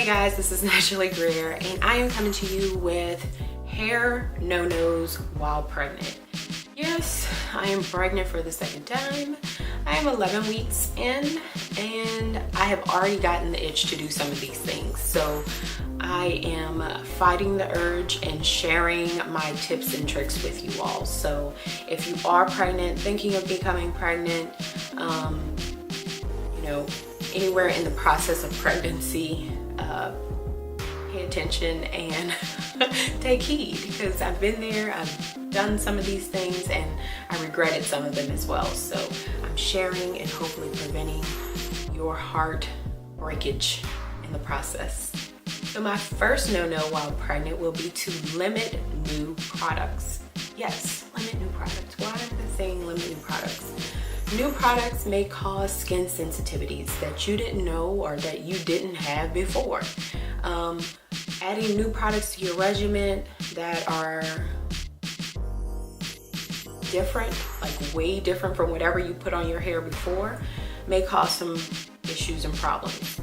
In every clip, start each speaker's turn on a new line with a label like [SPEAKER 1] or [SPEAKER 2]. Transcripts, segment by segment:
[SPEAKER 1] Hey guys, this is NaturallyGreer and I am coming to you with hair no-nos while pregnant. Yes, I am pregnant for the second time. I am 11 weeks in and I have already gotten the itch to do some of these things. So I am fighting the urge and sharing my tips and tricks with you all. So if you are pregnant, thinking of becoming pregnant, anywhere in the process of pregnancy, pay attention and take heed, because I've been there, I've done some of these things and I regretted some of them as well. So I'm sharing and hopefully preventing your heart breakage in the process. So my first no-no while pregnant will be to limit new products. Yes, limit new products. Why am I saying limit new products? New products may cause skin sensitivities that you didn't know or that you didn't have before. Adding new products to your regimen that are different, like way different from whatever you put on your hair before, may cause some issues and problems.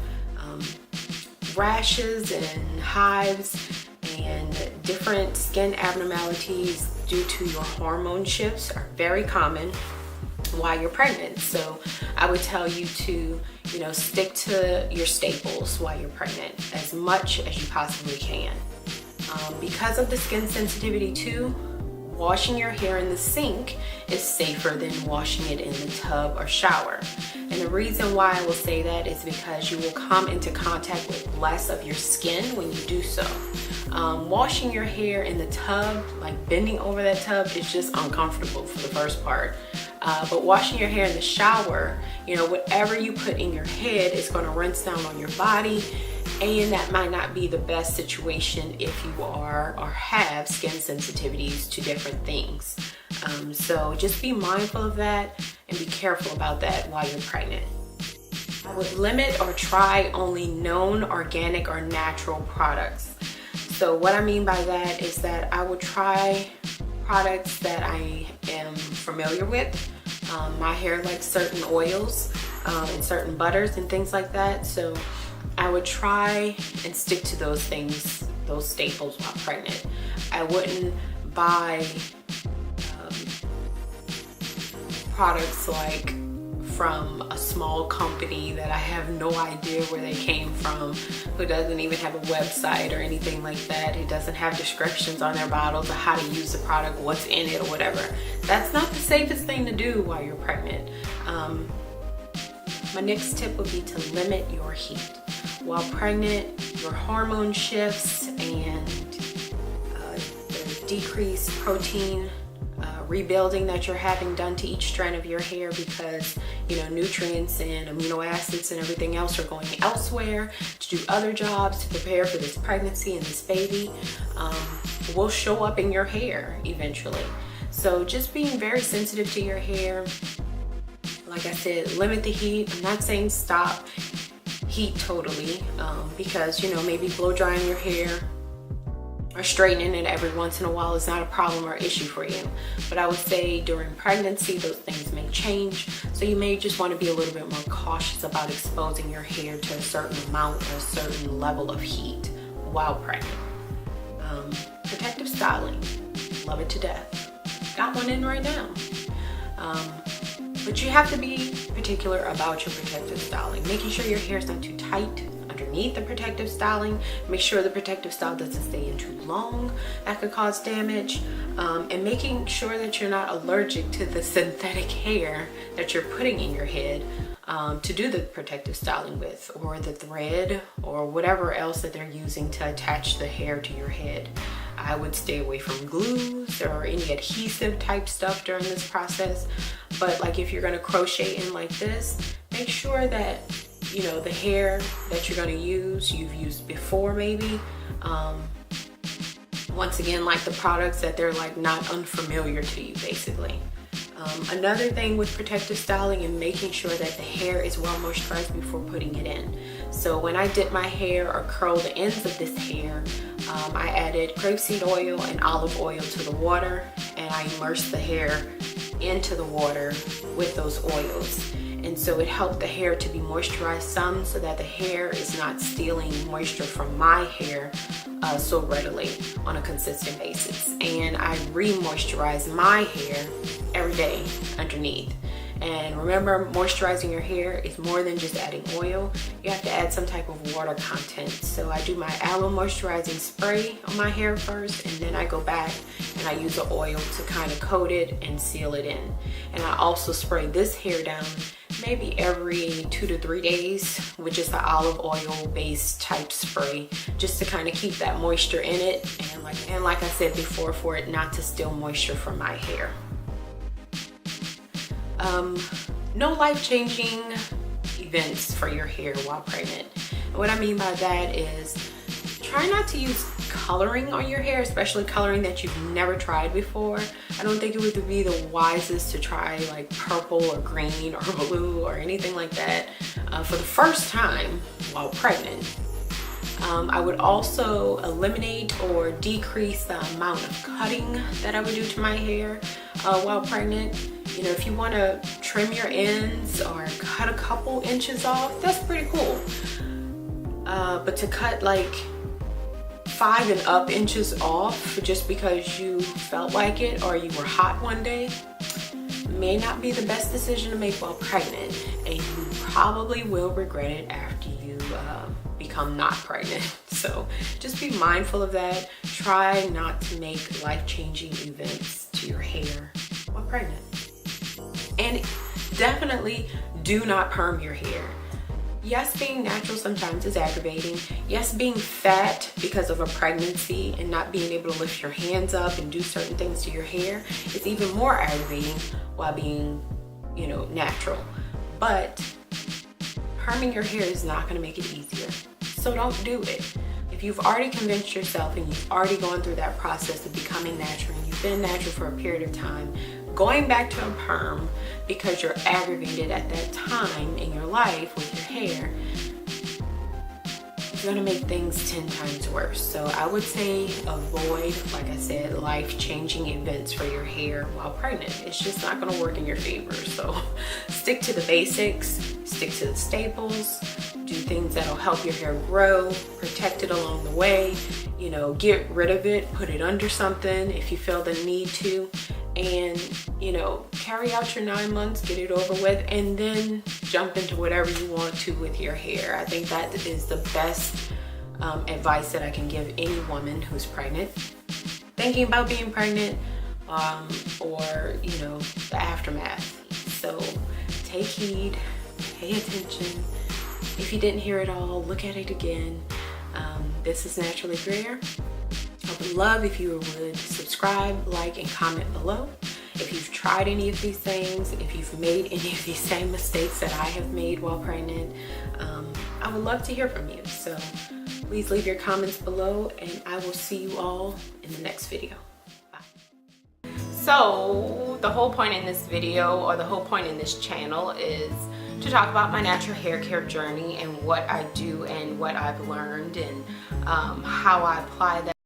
[SPEAKER 1] Rashes and hives and different skin abnormalities due to your hormone shifts are very common while you're pregnant. So I would tell you to, stick to your staples while you're pregnant as much as you possibly can. Because of the skin sensitivity too, washing your hair in the sink is safer than washing it in the tub or shower. And the reason why I will say that is because you will come into contact with less of your skin when you do so. Washing your hair in the tub, like bending over that tub, is just uncomfortable for the first part. But washing your hair in the shower, whatever you put in your head is going to rinse down on your body, and that might not be the best situation if you are or have skin sensitivities to different things. So just be mindful of that and be careful about that while you're pregnant. I would limit or try only known organic or natural products. So what I mean by that is that I would try products that I am familiar with. My hair likes certain oils and certain butters and things like that. So I would try and stick to those things, those staples while pregnant. I wouldn't buy products like from a small company that I have no idea where they came from, who doesn't even have a website or anything like that, who doesn't have descriptions on their bottles of how to use the product, what's in it or whatever. That's not the safest thing to do while you're pregnant. My next tip would be to limit your heat. While pregnant, your hormone shifts and the decreased protein rebuilding that you're having done to each strand of your hair, because nutrients and amino acids and everything else are going elsewhere to do other jobs to prepare for this pregnancy and this baby, will show up in your hair eventually. So just being very sensitive to your hair. Like I said, limit the heat. I'm not saying stop heat totally, because maybe blow drying your hair or straightening it every once in a while is not a problem or issue for you. But I would say during pregnancy, those things may change. So you may just want to be a little bit more cautious about exposing your hair to a certain amount or a certain level of heat while pregnant. Protective styling, love it to death. Got one in right now. But you have to be particular about your protective styling, making sure your hair is not too tight underneath the protective styling. Make sure the protective style doesn't stay in too long. That could cause damage. And making sure that you're not allergic to the synthetic hair that you're putting in your head to do the protective styling with, or the thread, or whatever else that they're using to attach the hair to your head. I would stay away from glues or any adhesive type stuff during this process. But like if you're going to crochet in like this, make sure that the hair that you're going to use, you've used before maybe. Once again, like the products that they're like not unfamiliar to you basically. Another thing with protective styling and making sure that the hair is well moisturized before putting it in. So when I dip my hair or curl the ends of this hair, I added grapeseed oil and olive oil to the water, and I immersed the hair into the water with those oils. And so it helped the hair to be moisturized some, so that the hair is not stealing moisture from my hair so readily on a consistent basis. And I re-moisturize my hair every day underneath. And remember, moisturizing your hair is more than just adding oil. You have to add some type of water content. So I do my aloe moisturizing spray on my hair first, and then I go back and I use the oil to kind of coat it and seal it in. And I also spray this hair down maybe every 2 to 3 days, which is the olive oil based type spray, just to kind of keep that moisture in it, and like I said before, for it not to steal moisture from my hair. No life-changing events for your hair while pregnant. And what I mean by that is, try not to use coloring on your hair, especially coloring that you've never tried before. I don't think it would be the wisest to try like purple or green or blue or anything like that for the first time while pregnant. I would also eliminate or decrease the amount of cutting that I would do to my hair while pregnant. You know, if you want to trim your ends or cut a couple inches off, that's pretty cool. But to cut like 5 and up inches off just because you felt like it or you were hot one day may not be the best decision to make while pregnant, and you probably will regret it after you become not pregnant. So just be mindful of that. Try not to make life-changing events to your hair while pregnant. And definitely do not perm your hair. Yes, being natural sometimes is aggravating. Yes, being fat because of a pregnancy and not being able to lift your hands up and do certain things to your hair is even more aggravating while being, you know, natural. But perming your hair is not gonna make it easier. So don't do it. If you've already convinced yourself and you've already gone through that process of becoming natural and you've been natural for a period of time, going back to a perm because you're aggravated at that time in your life with your hair is gonna make things 10 times worse. So I would say avoid, like I said, life-changing events for your hair while pregnant. It's just not gonna work in your favor. So stick to the basics, stick to the staples, do things that'll help your hair grow, protect it along the way, you know, get rid of it, put it under something if you feel the need to, and, you know, carry out your 9 months, get it over with, and then jump into whatever you want to with your hair. I think that is the best advice that I can give any woman who's pregnant, thinking about being pregnant, or, you know, the aftermath. So take heed, pay attention. If you didn't hear it all, look at it again. This is Naturally Greer. I would love if you would subscribe, like, and comment below. If you've tried any of these things, if you've made any of these same mistakes that I have made while pregnant, I would love to hear from you. So please leave your comments below, and I will see you all in the next video. Bye. So the whole point in this video, or the whole point in this channel, is to talk about my natural hair care journey and what I do and what I've learned and how I apply that